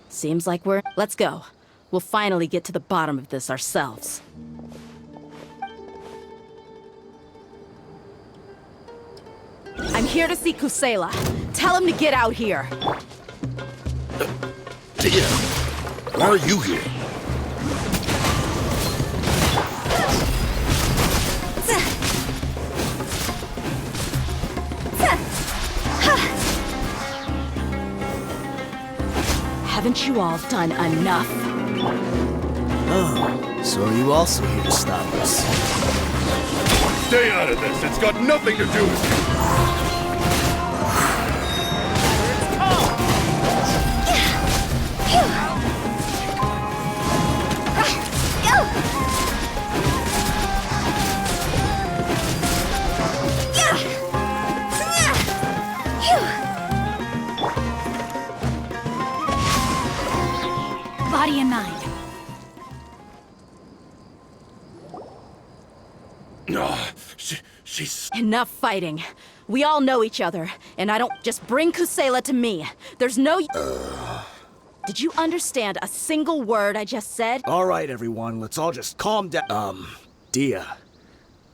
Seems like let's go. We'll finally get to the bottom of this ourselves. I'm here to see Kusela. Tell him to get out here. Tia, why are you here? Haven't you all done enough? Oh, so are you also here to stop us? Stay out of this. It's got nothing to do with you. Body and mind. She's... Enough fighting. We all know each other, and I don't just bring Kusela to me. There's no... Did you understand a single word I just said? All right, everyone, let's all just calm down. Dia,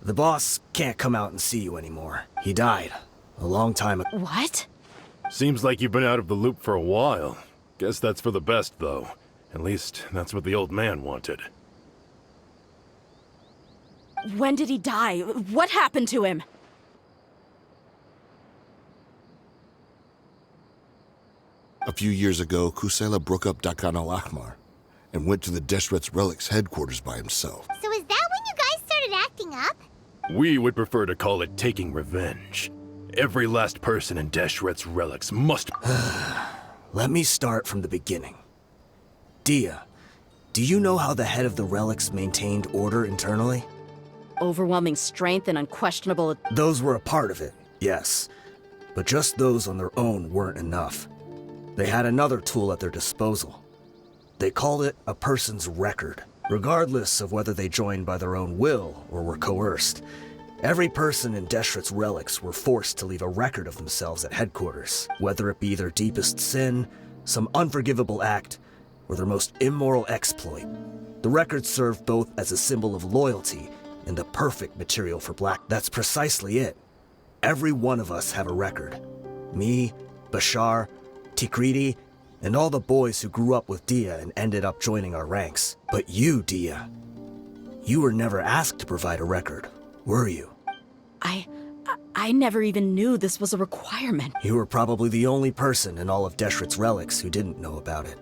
the boss can't come out and see you anymore. He died a long time ago. What? Seems like you've been out of the loop for a while. Guess that's for the best, though. At least, that's what the old man wanted. When did he die? What happened to him? A few years ago, Kusela broke up Dakan al-Ahmar and went to the Deshret's Relics headquarters by himself. So is that when you guys started acting up? We would prefer to call it taking revenge. Every last person in Deshret's Relics must... Let me start from the beginning. Dia, do you know how the head of the Relics maintained order internally? Overwhelming strength and unquestionable... Those were a part of it, yes. But just those on their own weren't enough. They had another tool at their disposal. They called it a person's record, regardless of whether they joined by their own will or were coerced. Every person in Deshret's Relics were forced to leave a record of themselves at headquarters, whether it be their deepest sin, some unforgivable act, or their most immoral exploit. The record served both as a symbol of loyalty and the perfect material for Black. That's precisely it. Every one of us have a record. Me, Bashar, Tikriti, and all the boys who grew up with Dia and ended up joining our ranks. But you, Dia, you were never asked to provide a record, were you? I never even knew this was a requirement. You were probably the only person in all of Deshret's Relics who didn't know about it.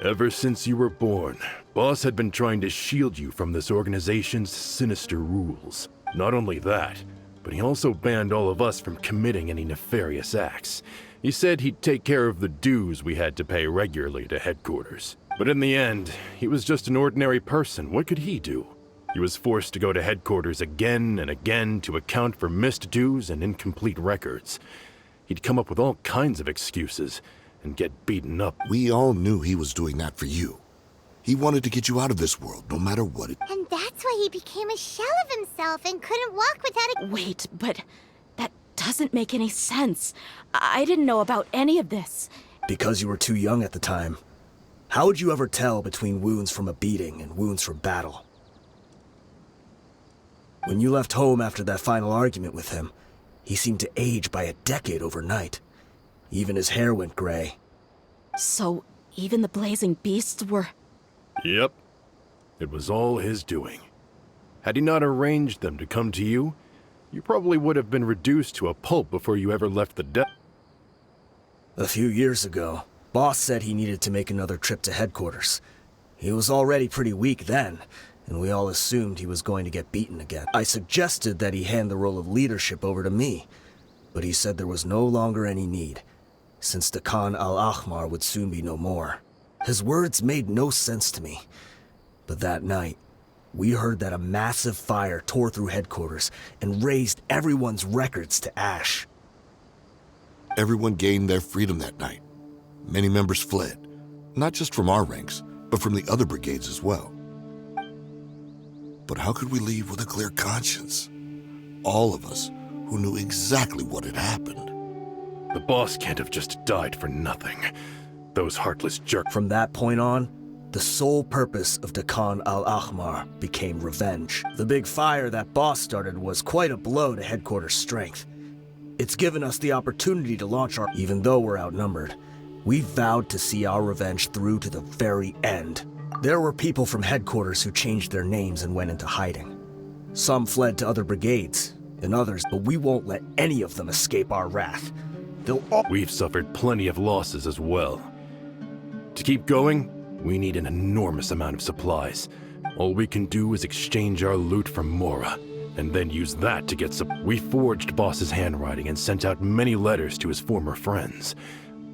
Ever since you were born, Boss had been trying to shield you from this organization's sinister rules. Not only that, but he also banned all of us from committing any nefarious acts. He said he'd take care of the dues we had to pay regularly to headquarters. But in the end, he was just an ordinary person. What could he do? He was forced to go to headquarters again and again to account for missed dues and incomplete records. He'd come up with all kinds of excuses and get beaten up. We all knew he was doing that for you. He wanted to get you out of this world, no matter what it... And that's why he became a shell of himself and couldn't walk without a... Wait, but that doesn't make any sense. I didn't know about any of this. Because you were too young at the time. How would you ever tell between wounds from a beating and wounds from battle? When you left home after that final argument with him, he seemed to age by a decade overnight. Even his hair went gray. So, even the blazing beasts were... Yep. It was all his doing. Had he not arranged them to come to you, you probably would have been reduced to a pulp before you ever left the death. A few years ago, Boss said he needed to make another trip to headquarters. He was already pretty weak then, and we all assumed he was going to get beaten again. I suggested that he hand the role of leadership over to me, but he said there was no longer any need, since the Khan al-Ahmar would soon be no more. His words made no sense to me, but that night, we heard that a massive fire tore through headquarters and razed everyone's records to ash. Everyone gained their freedom that night. Many members fled, not just from our ranks, but from the other brigades as well. But how could we leave with a clear conscience? All of us who knew exactly what had happened. The boss can't have just died for nothing. those heartless jerks. From that point on, the sole purpose of Dakan al-Ahmar became revenge. The big fire that boss started was quite a blow to headquarters' strength. It's given us the opportunity to launch our... Even though we're outnumbered, we vowed to see our revenge through to the very end. There were people from headquarters who changed their names and went into hiding. Some fled to other brigades, and others, but we won't let any of them escape our wrath. They'll all... We've suffered plenty of losses as well. To keep going, we need an enormous amount of supplies. All we can do is exchange our loot from Mora, and then use that to get We forged Boss's handwriting and sent out many letters to his former friends.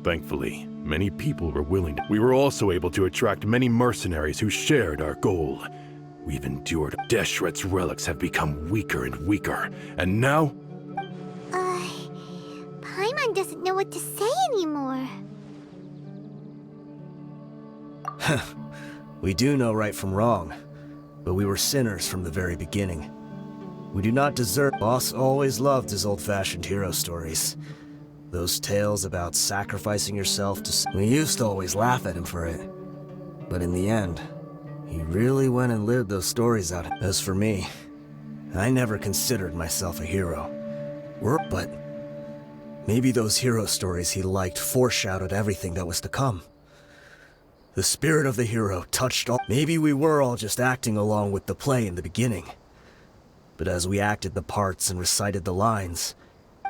Thankfully, many people were willing to... We were also able to attract many mercenaries who shared our goal. We've endured. Deshret's relics have become weaker and weaker, and now... Paimon doesn't know what to say anymore. We do know right from wrong, but we were sinners from the very beginning. We do not deserve... Boss always loved his old-fashioned hero stories. Those tales about sacrificing yourself to... We used to always laugh at him for it. But in the end, he really went and lived those stories out. As for me, I never considered myself a hero. But maybe those hero stories he liked foreshadowed everything that was to come. The spirit of the hero touched all... Maybe we were all just acting along with the play in the beginning. But as we acted the parts and recited the lines...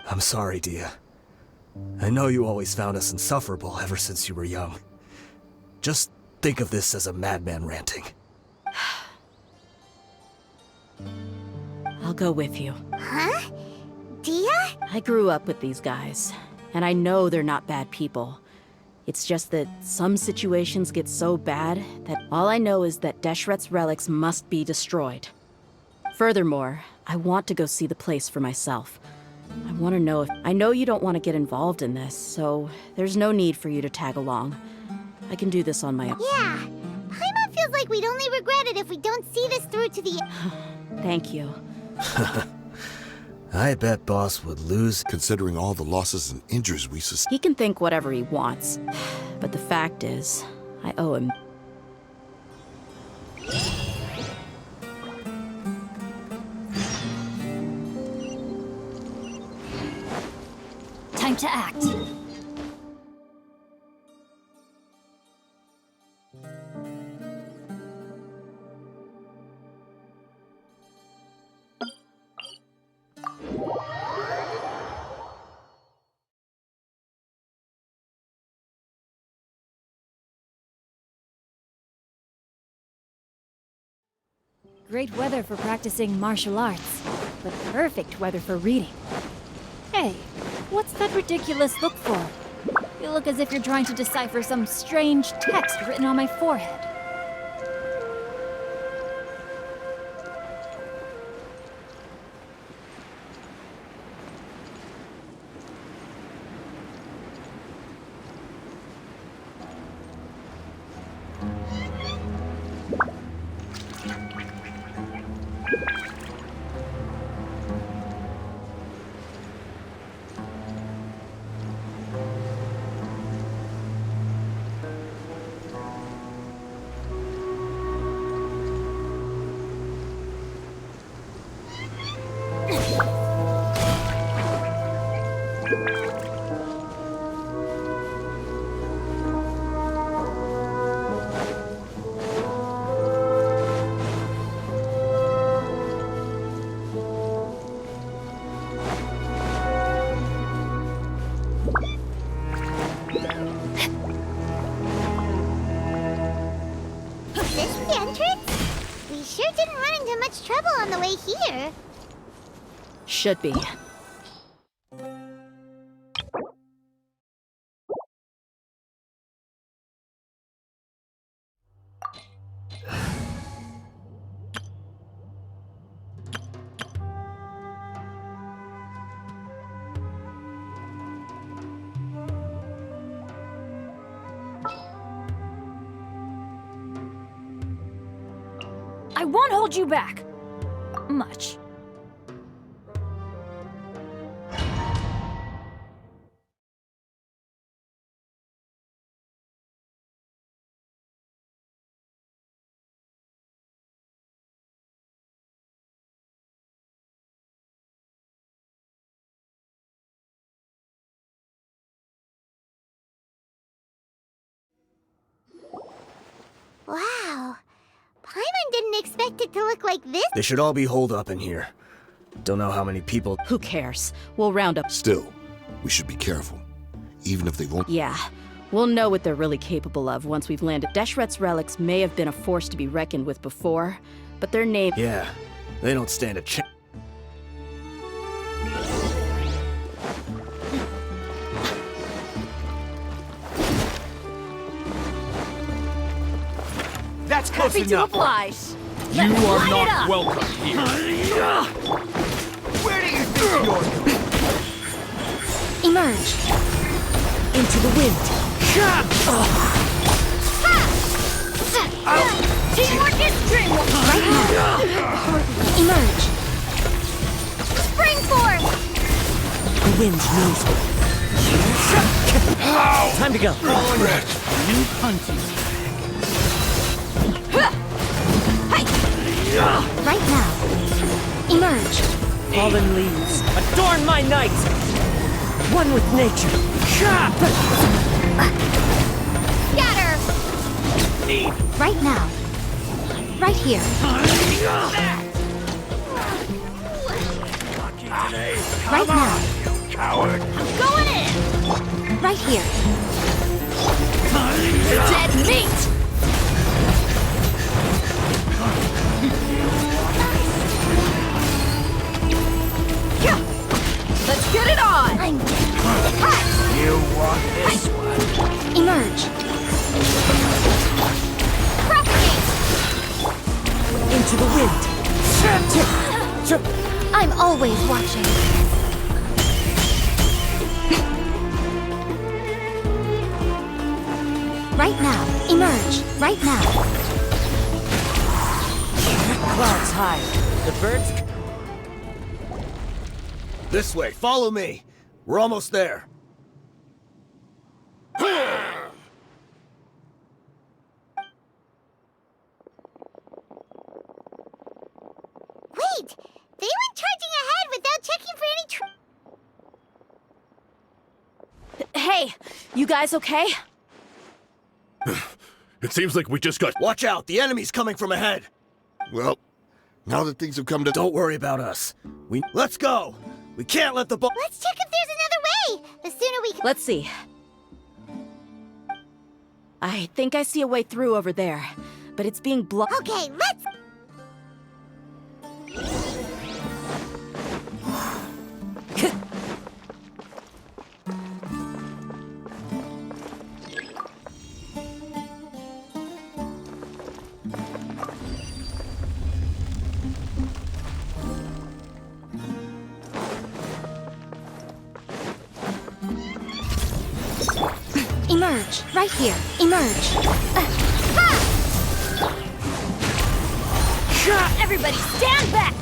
I'm sorry, Dia. I know you always found us insufferable ever since you were young. Just think of this as a madman ranting. I'll go with you. Huh? Dia? I grew up with these guys, and I know they're not bad people. It's just that some situations get so bad that all I know is that Deshret's relics must be destroyed. Furthermore, I want to go see the place for myself. I want to know if... I know you don't want to get involved in this, so there's no need for you to tag along. I can do this on my own. Yeah. Paimon feels like we'd only regret it if we don't see this through to the... Thank you. I bet Boss would lose... Considering all the losses and injuries we sustained. He can think whatever he wants, but the fact is, I owe him. Time to act. Great weather for practicing martial arts, but perfect weather for reading. Hey, what's that ridiculous look for? You look as if you're trying to decipher some strange text written on my forehead. This the entrance? We sure didn't run into much trouble on the way here. Should be. I won't hold you back. Much. Wow. Paimon didn't expect it to look like this. They should all be holed up in here. Don't know how many people. Who cares? We'll round up. Still, we should be careful. Even if they won't. Yeah, we'll know what they're really capable of once we've landed. Deshret's relics may have been a force to be reckoned with before, but their name. Yeah, they don't stand a chance. That's close Happy to enough. oblige. You are Line it not up. welcome here. Where do you think you're? Emerge. Into the wind. Teamwork is dreamwork. Right now. Emerge. Spring force! The wind knows me. Time to go. New hunting. Right now. Emerge. Fallen leaves, adorn my night! One with nature. Scatter! Right now. Right here. Right now. Coward. Going in! Right here. Dead meat! Let's get it on! I'm You want this one? Emerge. propagate! Into the wind. I'm always watching. Right now. Emerge. Right now. Clouds high. The birds. This way, follow me. We're almost there. Wait! They went charging ahead without checking for any Hey, you guys okay? It seems like we just got. Watch out, the enemy's coming from ahead. Well, now that things have come to. Don't worry about us. Let's go. We can't let the ball. Let's check if there's another way! The sooner we can. Let's see. I think I see a way through over there, but it's being blocked. Okay, let's. Emerge. Right here. Emerge. Everybody stand back!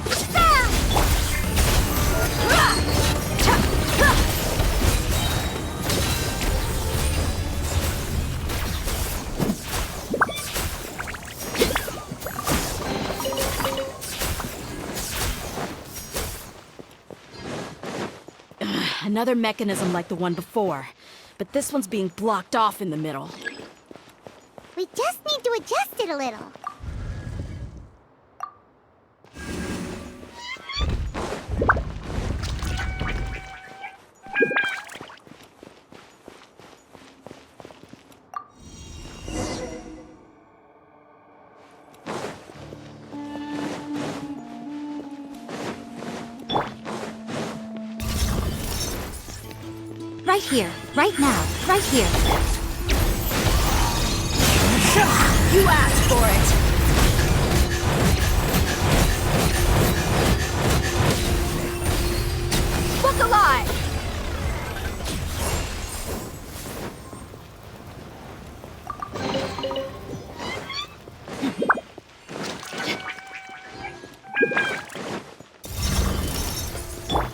Another mechanism like the one before, but this one's being blocked off in the middle. We just need to adjust it a little. Right here. Right now. Right here. You asked for it! Look alive!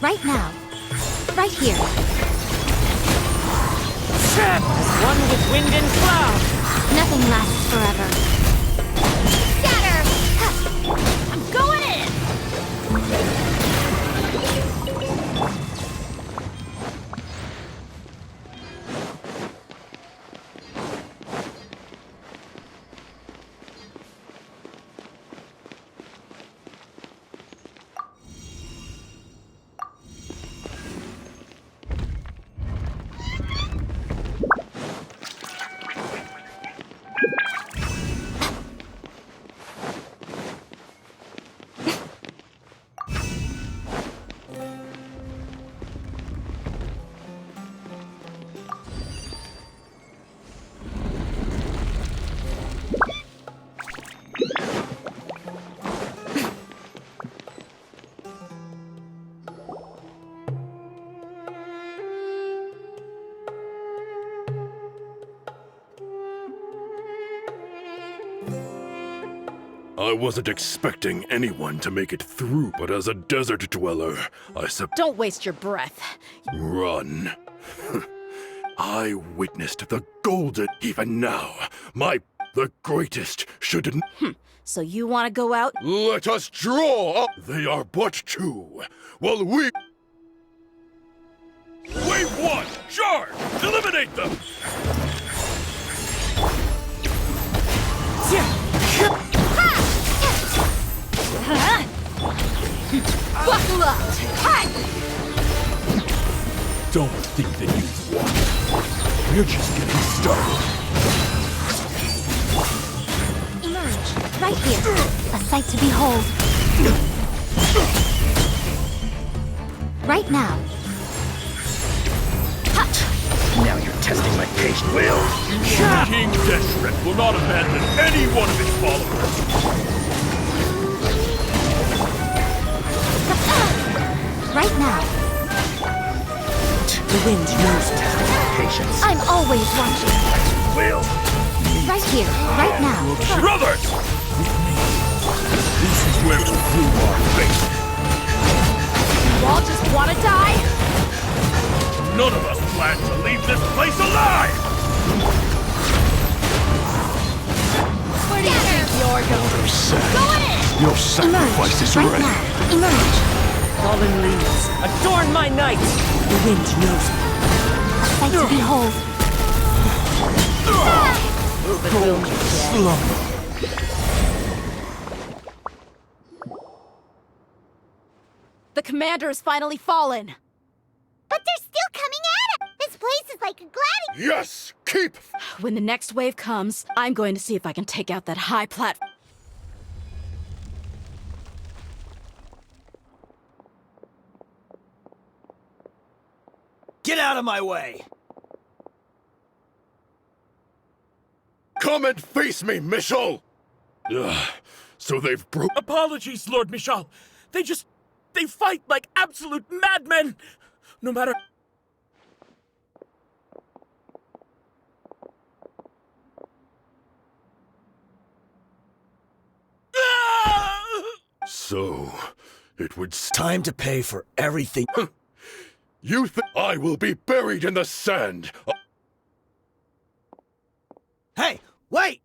Right now. Right here. One with wind and cloud. Nothing lasts forever. Scatter! I'm going in! I wasn't expecting anyone to make it through, but as a desert dweller, Don't waste your breath. Run. I witnessed the golden. Even now, the greatest shouldn't. So you want to go out? Let us draw. They are but two. While we. Wave one, charge! Eliminate them! Buckle up! Don't think that you've won. We're just getting started. Emerge. Right here. A sight to behold. Right now. Now you're testing my patience. King Deshret will not abandon any one of his followers. Right now. The wind knows testing my patience. I'm always watching. Will. Right here. Right now. Brothers! This is where we prove our faith. You all just want to die? None of us plan to leave this place alive! Where do you think you're going? Your sacrifice is Right ready. now. Emerge. Fallen leaves, adorn my night! The wind knows me. A sight to behold. Slumber. The commander has finally fallen. But they're still coming at us. This place is like a gladiator. Yes! Keep! When the next wave comes, I'm going to see if I can take out that high platform. Get out of my way! Come and face me, Michel! So they've broke. Apologies, Lord Michal. They fight like absolute madmen! No matter... So, it would. Time to pay for everything. You think I will be buried in the sand? Hey, wait!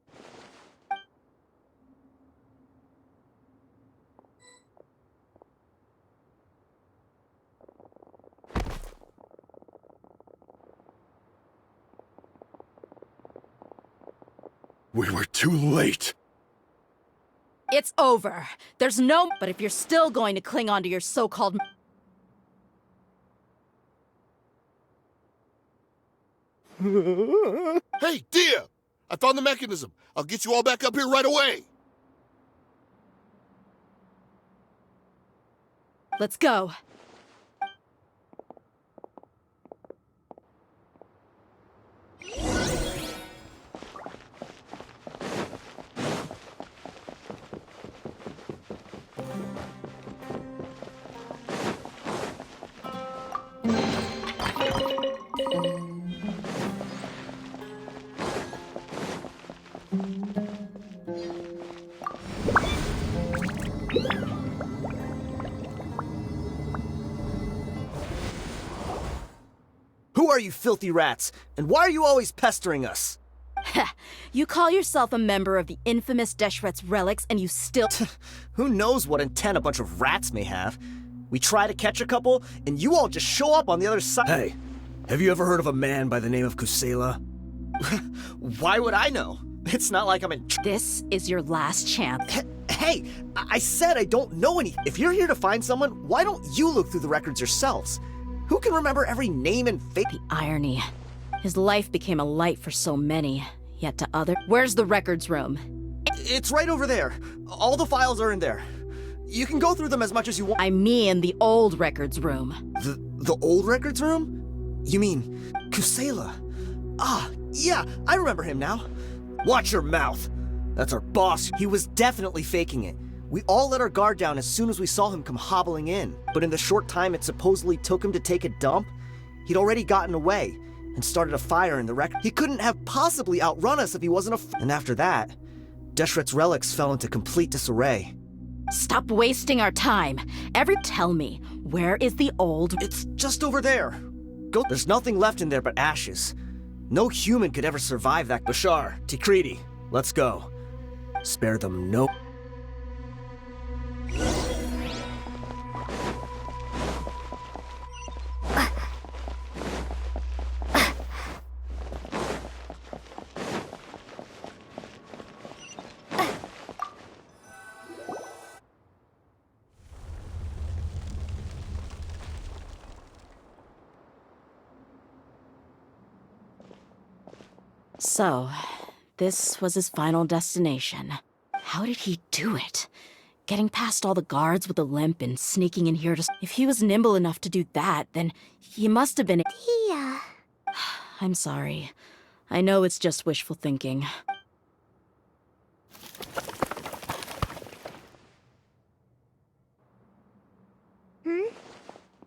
We were too late. It's over. There's no... But if you're still going to cling on to your so-called... Hey, Dia! I found the mechanism. I'll get you all back up here right away. Let's go. Who are you filthy rats? And why are you always pestering us? You call yourself a member of the infamous Deshret's relics, and you still... Who knows what intent a bunch of rats may have? We try to catch a couple, and you all just show up on the other side. Hey, have you ever heard of a man by the name of Kusela? Why would I know? It's not like I'm in... This is your last chance. Hey, I said I don't know anything. If you're here to find someone, why don't you look through the records yourselves? Who can remember every name and face? The irony. His life became a light for so many, yet to others... Where's the records room? It's right over there. All the files are in there. You can go through them as much as you want. I mean the old records room. The old records room? You mean Kusela? Ah, yeah, I remember him now. Watch your mouth. That's our boss. He was definitely faking it. We all let our guard down as soon as we saw him come hobbling in. But in the short time it supposedly took him to take a dump, he'd already gotten away and started a fire in the wreck. He couldn't have possibly outrun us if he wasn't and after that, Deshret's relics fell into complete disarray. Stop wasting our time. Tell me, where is the old... It's just over there. Go. There's nothing left in there but ashes. No human could ever survive that. Bashar, Tikriti, let's go. Spare them no... So, this was his final destination. How did he do it? Getting past all the guards with a limp and sneaking in here to... If he was nimble enough to do that, then he must have been... I'm sorry. I know it's just wishful thinking.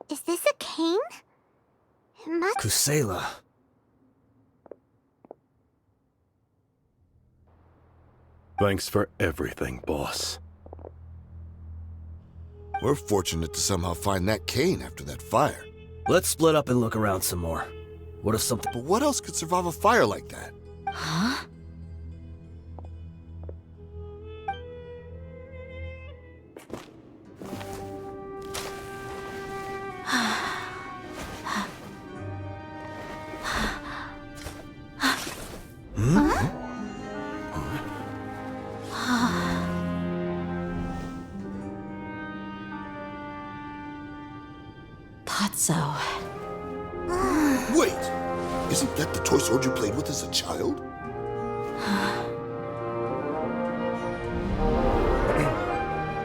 Is this a cane? It must... Kusela. Thanks for everything, boss. We're fortunate to somehow find that cane after that fire. Let's split up and look around some more. What if something... But what else could survive a fire like that? Huh? So... Wait! Isn't that the toy sword you played with as a child?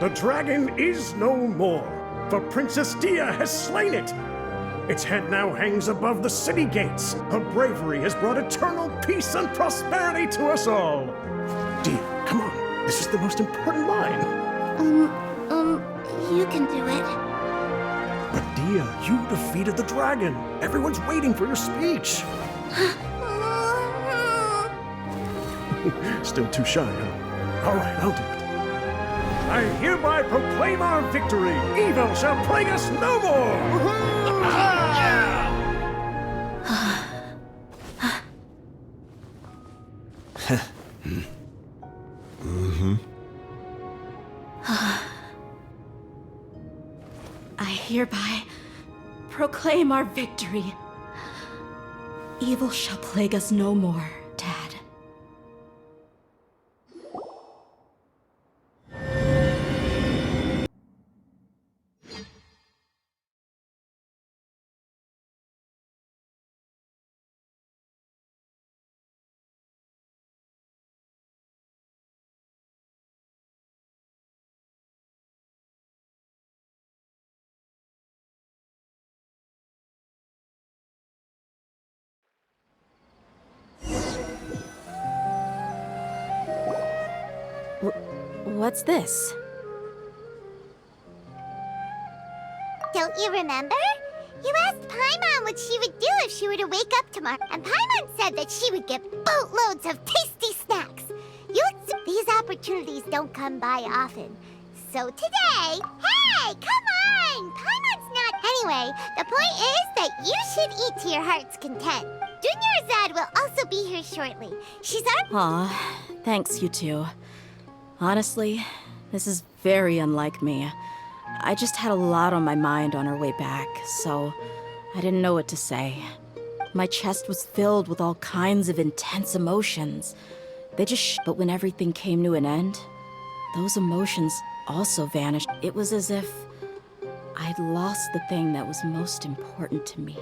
The dragon is no more, for Princess Dia has slain it. Its head now hangs above the city gates. Her bravery has brought eternal peace and prosperity to us all. Dia, come on. This is the most important line. You can do it. But Dia, you defeated the dragon. Everyone's waiting for your speech. Still too shy, huh? All right, I'll do it. I hereby proclaim our victory. Evil shall plague us no more. I hereby proclaim our victory. Evil shall plague us no more, Dad. What's this? Don't you remember? You asked Paimon what she would do if she were to wake up tomorrow, and Paimon said that she would get boatloads of tasty snacks. These opportunities don't come by often. So today, hey, come on! Paimon's not... Anyway, the point is that you should eat to your heart's content. Junior Azad will also be here shortly. She's on... Aw, thanks, you two. Honestly, this is very unlike me. I just had a lot on my mind on our way back, so I didn't know what to say. My chest was filled with all kinds of intense emotions. But when everything came to an end, those emotions also vanished. It was as if I'd lost the thing that was most important to me.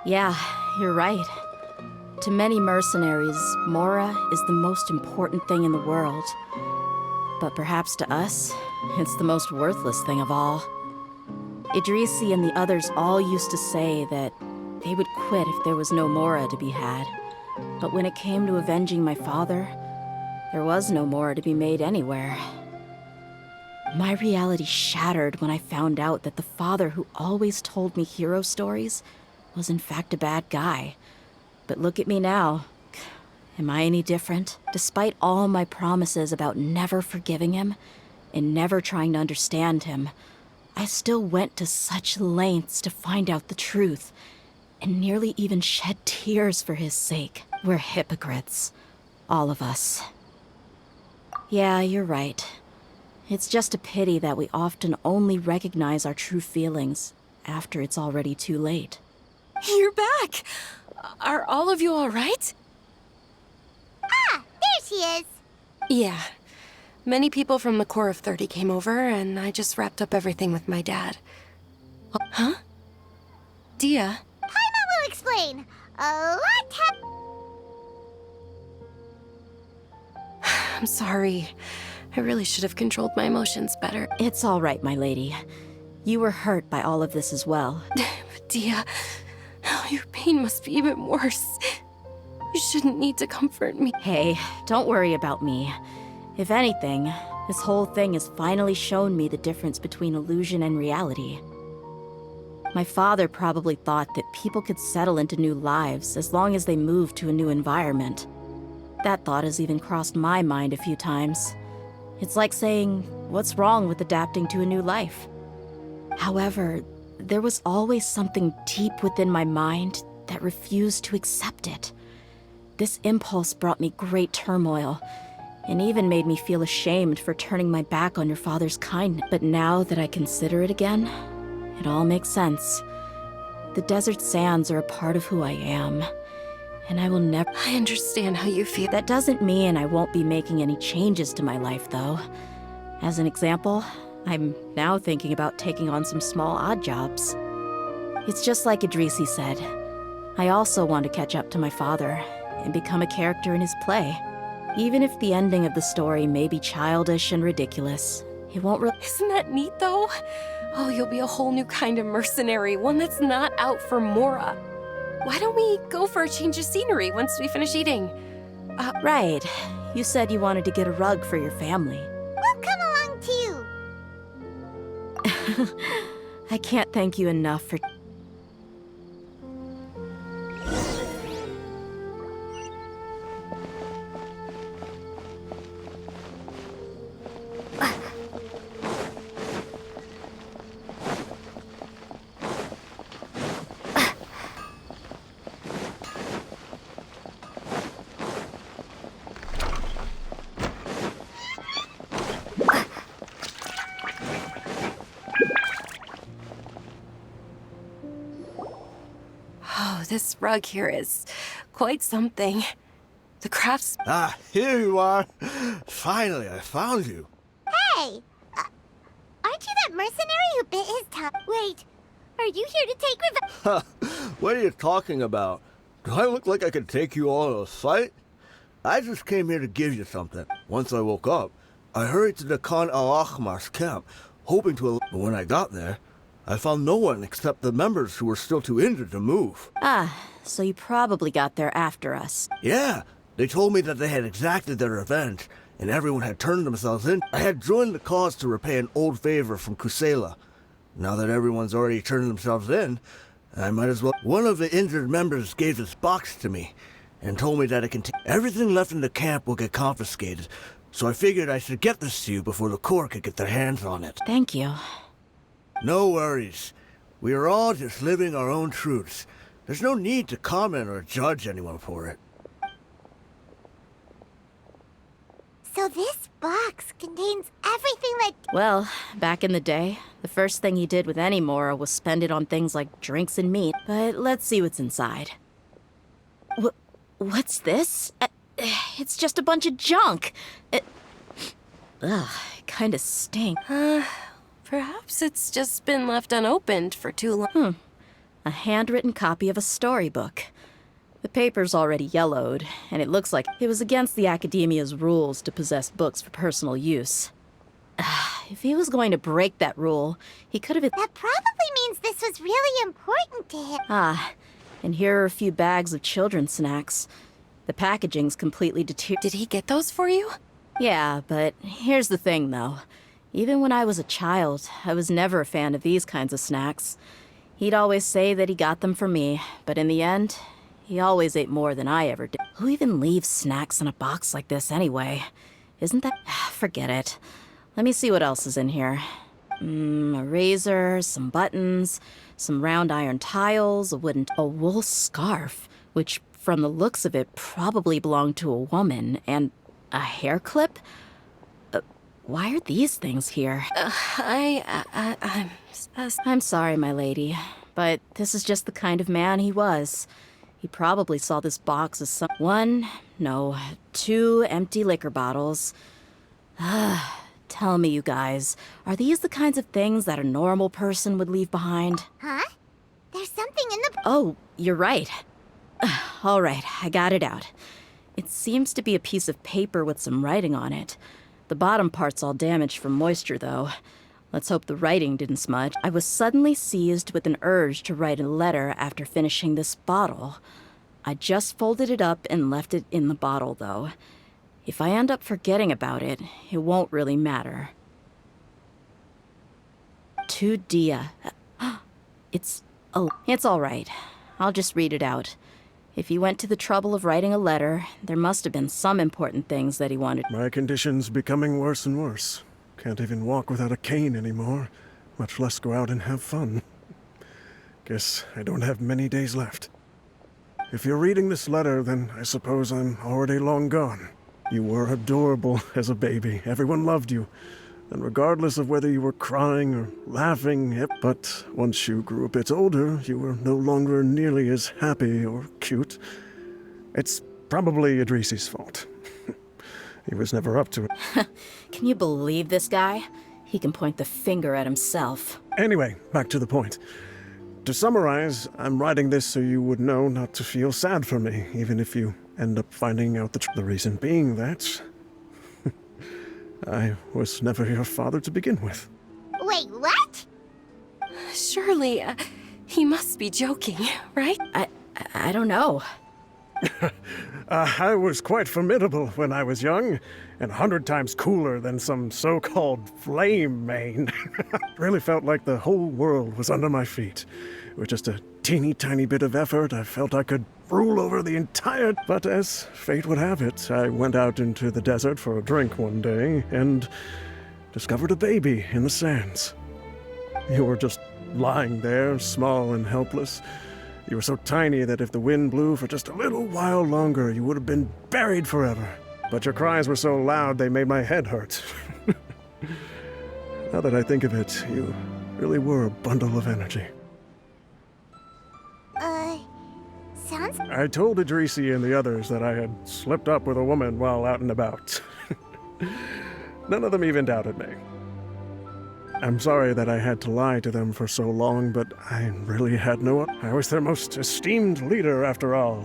Yeah, you're right. To many mercenaries, Mora is the most important thing in the world. But perhaps to us, it's the most worthless thing of all. Idrisi and the others all used to say that they would quit if there was no Mora to be had. But when it came to avenging my father, there was no Mora to be made anywhere. My reality shattered when I found out that the father who always told me hero stories was in fact a bad guy. But look at me now. Am I any different? Despite all my promises about never forgiving him and never trying to understand him, I still went to such lengths to find out the truth and nearly even shed tears for his sake. We're hypocrites. All of us. Yeah, you're right. It's just a pity that we often only recognize our true feelings after it's already too late. You're back! Are all of you all right? Ah, there she is. Yeah. Many people from the Corps of 30 came over, and I just wrapped up everything with my dad. Huh? Dia? Paimon will explain. A lot I'm sorry. I really should have controlled my emotions better. It's all right, my lady. You were hurt by all of this as well. But Dia, your pain must be even worse. You shouldn't need to comfort me. Hey, don't worry about me. If anything, this whole thing has finally shown me the difference between illusion and reality. My father probably thought that people could settle into new lives as long as they moved to a new environment. That thought has even crossed my mind a few times. It's like saying, what's wrong with adapting to a new life? However, there was always something deep within my mind that refused to accept it. This impulse brought me great turmoil, and even made me feel ashamed for turning my back on your father's kindness. But now that I consider it again, it all makes sense. The desert sands are a part of who I am, and I will never... I understand how you feel. That doesn't mean I won't be making any changes to my life, though. As an example, I'm now thinking about taking on some small odd jobs. It's just like Idrisi said. I also want to catch up to my father and become a character in his play. Even if the ending of the story may be childish and ridiculous, it won't really... Isn't that neat, though? Oh, you'll be a whole new kind of mercenary, one that's not out for Mora. Why don't we go for a change of scenery once we finish eating? Right. You said you wanted to get a rug for your family. We'll come along too. I can't thank you enough for... This rug here is quite something. The crafts... Ah, here you are. Finally, I found you. Hey! Aren't you that mercenary who bit his tongue? Wait, are you here to take revenge? What are you talking about? Do I look like I could take you all in a fight? I just came here to give you something. Once I woke up, I hurried to the Khan al-Ahmar's camp, hoping to... But when I got there, I found no one except the members who were still too injured to move. Ah, so you probably got there after us. Yeah, they told me that they had exacted their revenge, and everyone had turned themselves in. I had joined the cause to repay an old favor from Kusela. Now that everyone's already turned themselves in, I might as well... One of the injured members gave this box to me, and told me that it contained... Everything left in the camp will get confiscated, so I figured I should get this to you before the Corps could get their hands on it. Thank you. No worries. We are all just living our own truths. There's no need to comment or judge anyone for it. So this box contains everything that... Well, back in the day, the first thing he did with any Mora was spend it on things like drinks and meat. But let's see what's inside. What's this? It's just a bunch of junk. It kinda stinks. Perhaps it's just been left unopened for too long. A handwritten copy of a storybook. The paper's already yellowed, and it looks like it was against the Academia's rules to possess books for personal use. If he was going to break that rule, he could have... That probably means this was really important to him. And here are a few bags of children's snacks. The packaging's completely deteriorated. Did he get those for you? Yeah, but here's the thing, though. Even when I was a child, I was never a fan of these kinds of snacks. He'd always say that he got them for me, but in the end, He always ate more than I ever did. Who even leaves snacks in a box like this anyway? Isn't that... Forget it. Let me see what else is in here. A razor, some buttons, some round iron tiles, a wool scarf, which from the looks of it probably belonged to a woman, and a hair clip? Why are these things here? I'm sorry, my lady, but this is just the kind of man he was. He probably saw this box as two empty liquor bottles. Tell me, you guys, are these the kinds of things that a normal person would leave behind? Huh? There's something in the... Oh, you're right. All right, I got it out. It seems to be a piece of paper with some writing on it. The bottom part's all damaged from moisture, though. Let's hope the writing didn't smudge. I was suddenly seized with an urge to write a letter after finishing this bottle. I just folded it up and left it in the bottle, though. If I end up forgetting about it, it won't really matter. To Dia. It's all right. I'll just read it out. If he went to the trouble of writing a letter, there must have been some important things that he wanted. My condition's becoming worse and worse. Can't even walk without a cane anymore, much less go out and have fun. Guess I don't have many days left. If you're reading this letter, then I suppose I'm already long gone. You were adorable as a baby. Everyone loved you. And regardless of whether you were crying or laughing, but once you grew a bit older, you were no longer nearly as happy or cute. It's probably Idrisi's fault. He was never up to it. Can you believe this guy? He can point the finger at himself. Anyway, back to the point. To summarize, I'm writing this so you would know not to feel sad for me, even if you end up finding out the reason being that I was never your father to begin with. Wait, what? Surely, he must be joking, right? I don't know. I was quite formidable when I was young, and 100 times cooler than some so-called flame main. Really felt like the whole world was under my feet. With just a teeny tiny bit of effort, I felt I could rule over the entire... But as fate would have it, I went out into the desert for a drink one day, and discovered a baby in the sands. You were just lying there, small and helpless. You were so tiny that if the wind blew for just a little while longer, you would have been buried forever. But your cries were so loud they made my head hurt. Now that I think of it, you really were a bundle of energy. Sounds... I told Idrisi and the others that I had slipped up with a woman while out and about. None of them even doubted me. I'm sorry that I had to lie to them for so long, but I really had no... I was their most esteemed leader, after all.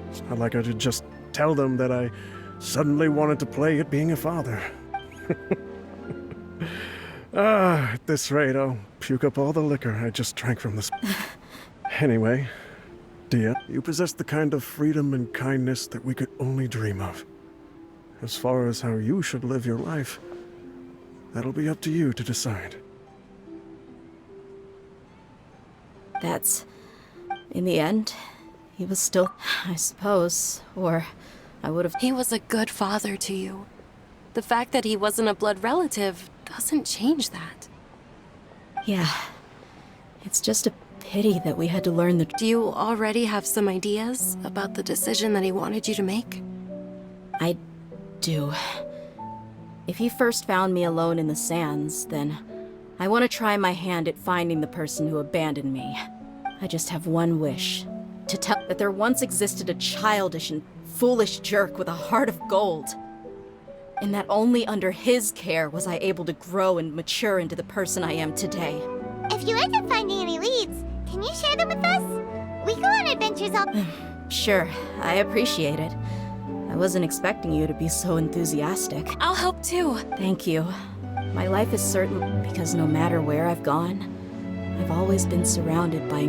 It's not like I could just tell them that I suddenly wanted to play at being a father. At this rate, I'll puke up all the liquor I just drank from this... Anyway, Dia, you possess the kind of freedom and kindness that we could only dream of. As far as how you should live your life, that'll be up to you to decide. That's... In the end, he was still... I suppose. Or I would have... He was a good father to you. The fact that he wasn't a blood relative doesn't change that. Yeah. It's just a pity that we had to learn the... Do you already have some ideas about the decision that he wanted you to make? I do. If he first found me alone in the sands, then I want to try my hand at finding the person who abandoned me. I just have one wish. To tell that there once existed a childish and foolish jerk with a heart of gold. And that only under his care was I able to grow and mature into the person I am today. If you end up finding any leads, can you share them with us? We go on adventures all... Sure, I appreciate it. I wasn't expecting you to be so enthusiastic. I'll help too. Thank you. My life is certain because no matter where I've gone, I've always been surrounded by